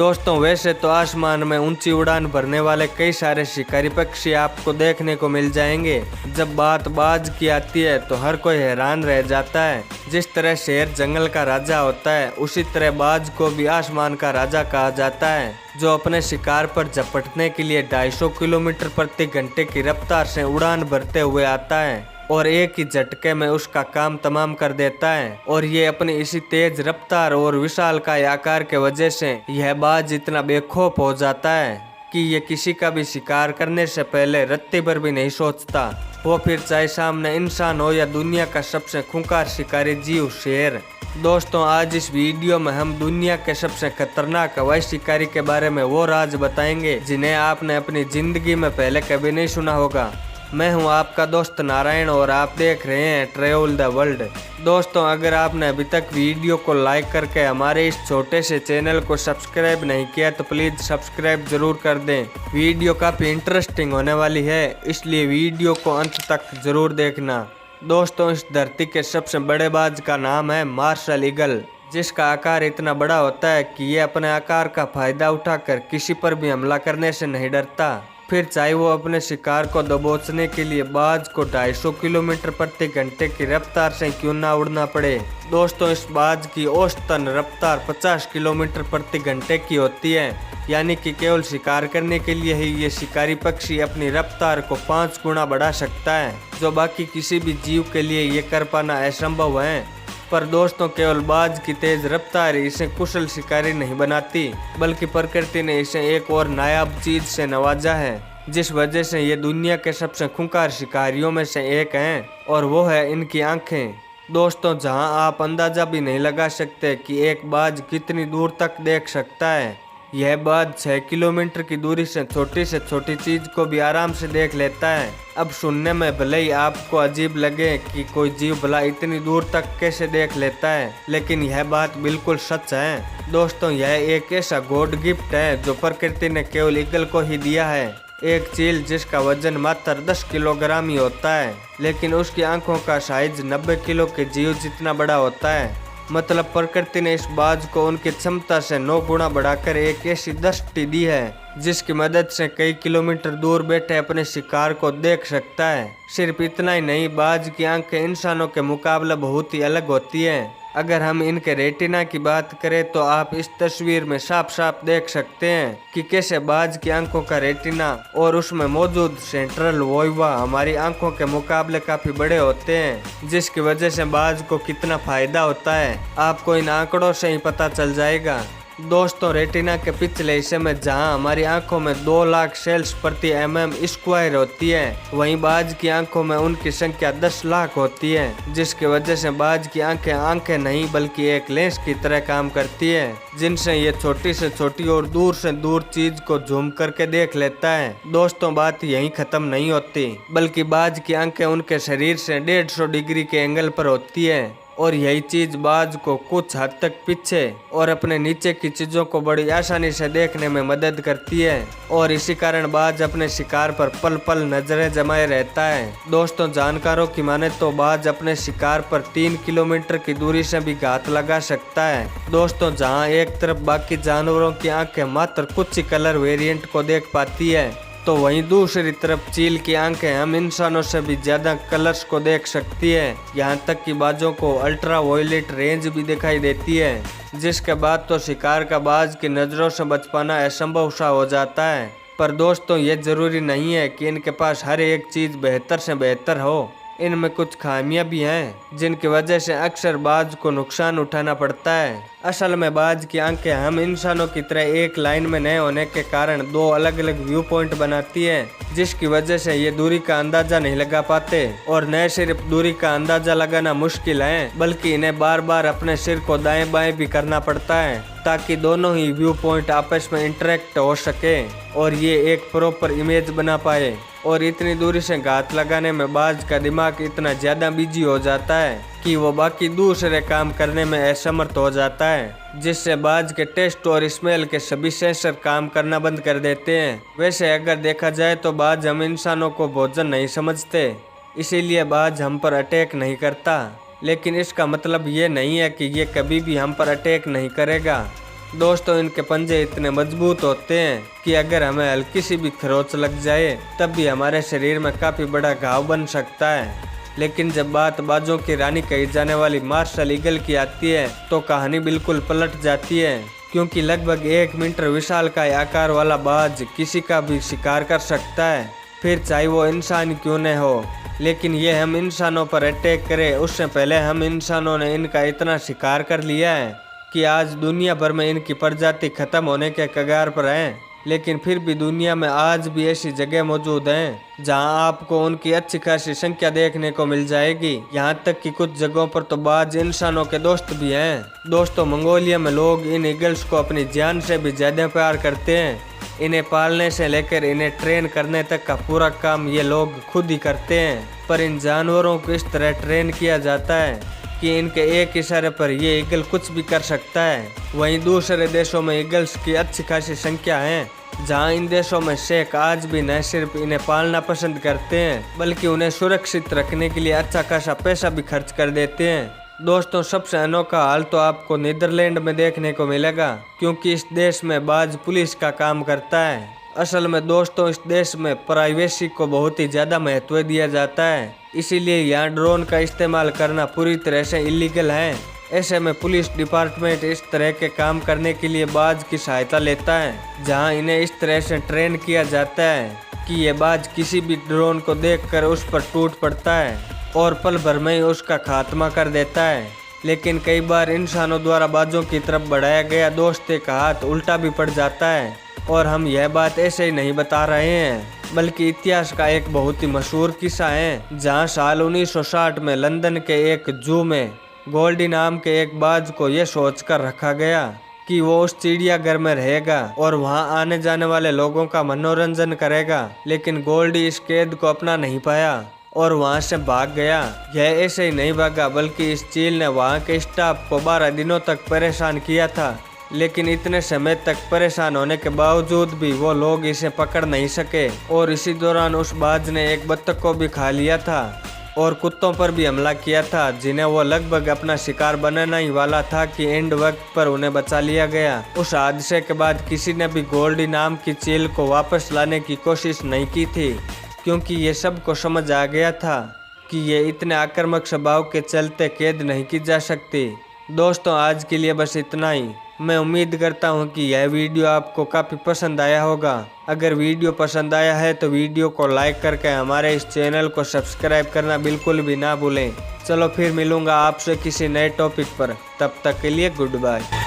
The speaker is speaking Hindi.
दोस्तों वैसे तो आसमान में ऊंची उड़ान भरने वाले कई सारे शिकारी पक्षी आपको देखने को मिल जाएंगे। जब बात बाज की आती है तो हर कोई हैरान रह जाता है। जिस तरह शेर जंगल का राजा होता है, उसी तरह बाज को भी आसमान का राजा कहा जाता है, जो अपने शिकार पर झपटने के लिए 250 किलोमीटर प्रति घंटे की रफ्तार से उड़ान भरते हुए आता है और एक ही झटके में उसका काम तमाम कर देता है। और ये अपनी इसी तेज रफ्तार और विशालकाय आकार के वजह से यह बाज इतना बेखौफ हो जाता है कि ये किसी का भी शिकार करने से पहले रत्ती भर भी नहीं सोचता, वो फिर चाहे सामने इंसान हो या दुनिया का सबसे खूंखार शिकारी जीव शेर। दोस्तों आज इस वीडियो में हम दुनिया के सबसे खतरनाक हवाई शिकारी के बारे में वो राज बताएंगे जिन्हें आपने अपनी जिंदगी में पहले कभी नहीं सुना होगा। मैं हूं आपका दोस्त नारायण और आप देख रहे हैं ट्रैवल द वर्ल्ड। दोस्तों अगर आपने अभी तक वीडियो को लाइक करके हमारे इस छोटे से चैनल को सब्सक्राइब नहीं किया तो प्लीज सब्सक्राइब जरूर कर दें। वीडियो काफी इंटरेस्टिंग होने वाली है, इसलिए वीडियो को अंत तक जरूर देखना। दोस्तों इस धरती के सबसे बड़े बाज का नाम है मार्शल ईगल, जिसका आकार इतना बड़ा होता है कि ये अपने आकार का फायदा उठाकर किसी पर भी हमला करने से नहीं डरता, फिर चाहे वो अपने शिकार को दबोचने के लिए बाज को 250 किलोमीटर प्रति घंटे की रफ्तार से क्यों ना उड़ना पड़े। दोस्तों इस बाज की औसतन रफ्तार 50 किलोमीटर प्रति घंटे की होती है, यानी कि केवल शिकार करने के लिए ही ये शिकारी पक्षी अपनी रफ्तार को 5 गुना बढ़ा सकता है, जो बाकी किसी भी जीव के लिए ये कर पाना असंभव है। पर दोस्तों केवल बाज की तेज रफ्तार इसे कुशल शिकारी नहीं बनाती, बल्कि प्रकृति ने इसे एक और नायाब चीज से नवाजा है, जिस वजह से ये दुनिया के सबसे खूंखार शिकारियों में से एक हैं, और वो है इनकी आंखें। दोस्तों जहां आप अंदाजा भी नहीं लगा सकते कि एक बाज कितनी दूर तक देख सकता है, यह बाज 6 किलोमीटर की दूरी से छोटी चीज को भी आराम से देख लेता है। अब सुनने में भले ही आपको अजीब लगे कि कोई जीव भला इतनी दूर तक कैसे देख लेता है, लेकिन यह बात बिल्कुल सच है। दोस्तों यह एक ऐसा गॉड गिफ्ट है जो प्रकृति ने केवल ईगल को ही दिया है। एक चील जिसका वजन मात्र 10 किलोग्राम ही होता है, लेकिन उसकी आंखों का साइज 90 किलो के जीव जितना बड़ा होता है। मतलब प्रकृति ने इस बाज को उनकी क्षमता से 9 गुना बढ़ाकर एक ऐसी दृष्टि दी है जिसकी मदद से कई किलोमीटर दूर बैठे अपने शिकार को देख सकता है। सिर्फ इतना ही नहीं, बाज की आंखें इंसानों के मुकाबले बहुत ही अलग होती हैं। अगर हम इनके रेटिना की बात करें तो आप इस तस्वीर में साफ साफ देख सकते हैं कि कैसे बाज की आंखों का रेटिना और उसमें मौजूद सेंट्रल वोइवा हमारी आंखों के मुकाबले काफी बड़े होते हैं, जिसकी वजह से बाज को कितना फायदा होता है आपको इन आंकड़ों से ही पता चल जाएगा। दोस्तों रेटिना के पिछले हिस्से में जहां हमारी आंखों में 2 लाख सेल्स प्रति mm² होती है, वहीं बाज की आंखों में उनकी संख्या 10 लाख होती है, जिसकी वजह से बाज की आंखें नहीं बल्कि एक लेंस की तरह काम करती है, जिनसे ये छोटी से छोटी और दूर से दूर चीज को जूम करके देख लेता है। दोस्तों बात यहीं खत्म नहीं होती, बल्कि बाज की आंखें उनके शरीर से 150 डिग्री के एंगल पर होती है, और यही चीज बाज को कुछ हद तक पीछे और अपने नीचे की चीजों को बड़ी आसानी से देखने में मदद करती है, और इसी कारण बाज अपने शिकार पर पल पल नजरें जमाए रहता है। दोस्तों जानकारों की माने तो बाज अपने शिकार पर 3 किलोमीटर की दूरी से भी घात लगा सकता है। दोस्तों जहां एक तरफ बाकी जानवरों की आंखें मात्र कुछ ही कलर वेरिएंट को देख पाती है, तो वहीं दूसरी तरफ चील की आंखें हम इंसानों से भी ज्यादा कलर्स को देख सकती है। यहाँ तक कि बाजों को अल्ट्रा वायलेट रेंज भी दिखाई देती है, जिसके बाद तो शिकार का बाज की नजरों से बच पाना असंभव सा हो जाता है। पर दोस्तों ये जरूरी नहीं है कि इनके पास हर एक चीज बेहतर से बेहतर हो, इनमें कुछ खामियां भी हैं जिनकी वजह से अक्सर बाज को नुकसान उठाना पड़ता है। असल में बाज की आंखें हम इंसानों की तरह एक लाइन में न होने के कारण 2 अलग अलग व्यू पॉइंट बनाती है, जिसकी वजह से ये दूरी का अंदाजा नहीं लगा पाते, और न सिर्फ दूरी का अंदाजा लगाना मुश्किल है बल्कि इन्हें बार बार अपने सिर को दाएं बाएं भी करना पड़ता है, ताकि दोनों ही व्यू पॉइंट आपस में इंटरेक्ट हो सके और ये एक प्रॉपर इमेज बना पाए। और इतनी दूरी से घात लगाने में बाज का दिमाग इतना ज्यादा बिजी हो जाता है कि वो बाकी दूसरे काम करने में असमर्थ हो जाता है, जिससे बाज के टेस्ट और स्मेल के सभी सेंसर काम करना बंद कर देते हैं। वैसे अगर देखा जाए तो बाज हम इंसानों को भोजन नहीं समझते, इसीलिए बाज हम पर अटैक नहीं करता, लेकिन इसका मतलब ये नहीं है कि ये कभी भी हम पर अटैक नहीं करेगा। दोस्तों इनके पंजे इतने मजबूत होते हैं कि अगर हमें हल्की सी भी खरोंच लग जाए तब भी हमारे शरीर में काफी बड़ा घाव बन सकता है। लेकिन जब बात बाजों की रानी कही जाने वाली मार्शल ईगल की आती है तो कहानी बिल्कुल पलट जाती है, क्योंकि लगभग 1 मीटर विशालकाय आकार वाला बाज किसी का भी शिकार कर सकता है, फिर चाहे वो इंसान क्यों न हो। लेकिन ये हम इंसानों पर अटैक करें उससे पहले हम इंसानों ने इनका इतना शिकार कर लिया है कि आज दुनिया भर में इनकी प्रजाति खत्म होने के कगार पर है। लेकिन फिर भी दुनिया में आज भी ऐसी जगह मौजूद हैं जहां आपको उनकी अच्छी खासी संख्या देखने को मिल जाएगी। यहां तक कि कुछ जगहों पर तो बाज इंसानों के दोस्त भी हैं। दोस्तों मंगोलिया में लोग इन ईगल्स को अपनी जान से भी ज्यादा प्यार करते हैं। इन्हें पालने से लेकर इन्हें ट्रेन करने तक का पूरा काम ये लोग खुद ही करते हैं। पर इन जानवरों को इस तरह ट्रेन किया जाता है कि इनके एक इशारे पर ये ईगल कुछ भी कर सकता है। वहीं दूसरे देशों में ईगल्स की अच्छी खासी संख्या है, जहां इन देशों में शेख आज भी न सिर्फ इन्हें पालना पसंद करते हैं बल्कि उन्हें सुरक्षित रखने के लिए अच्छा खासा पैसा भी खर्च कर देते हैं। दोस्तों सबसे अनोखा हाल तो आपको नीदरलैंड में देखने को मिलेगा, क्योंकि इस देश में बाज पुलिस का काम करता है। असल में दोस्तों इस देश में प्राइवेसी को बहुत ही ज़्यादा महत्व दिया जाता है, इसीलिए यहाँ ड्रोन का इस्तेमाल करना पूरी तरह से इलीगल है। ऐसे में पुलिस डिपार्टमेंट इस तरह के काम करने के लिए बाज की सहायता लेता है, जहां इन्हें इस तरह से ट्रेन किया जाता है कि ये बाज किसी भी ड्रोन को देखकर उस पर टूट पड़ता है और पल भर में ही उसका खात्मा कर देता है। लेकिन कई बार इंसानों द्वारा बाजों की तरफ बढ़ाया गया दोस्ती का हाथ उल्टा भी पड़ जाता है, और हम यह बात ऐसे ही नहीं बता रहे हैं बल्कि इतिहास का एक बहुत ही मशहूर किस्सा है, जहां साल 1960 में लंदन के एक जू में गोल्डी नाम के एक बाज को यह सोचकर रखा गया कि वो उस चिड़ियाघर में रहेगा और वहां आने जाने वाले लोगों का मनोरंजन करेगा। लेकिन गोल्डी इस कैद को अपना नहीं पाया और वहां से भाग गया। यह ऐसे ही नहीं भागा बल्कि इस चील ने वहां के स्टाफ को 12 दिनों तक परेशान किया था। लेकिन इतने समय तक परेशान होने के बावजूद भी वो लोग इसे पकड़ नहीं सके और इसी दौरान उस बाज ने एक बत्तख को भी खा लिया था और कुत्तों पर भी हमला किया था, जिन्हें वो लगभग अपना शिकार बनाना ही वाला था कि एंड वक्त पर उन्हें बचा लिया गया। उस हादसे के बाद किसी ने भी गोल्डी नाम की चील को वापस लाने की कोशिश नहीं की थी, क्योंकि ये सबको समझ आ गया था कि ये इतने आक्रामक स्वभाव के चलते कैद नहीं की जा सकती। दोस्तों आज के लिए बस इतना ही। मैं उम्मीद करता हूँ कि यह वीडियो आपको काफ़ी पसंद आया होगा। अगर वीडियो पसंद आया है तो वीडियो को लाइक करके हमारे इस चैनल को सब्सक्राइब करना बिल्कुल भी ना भूलें। चलो फिर मिलूंगा आपसे किसी नए टॉपिक पर, तब तक के लिए गुड बाय।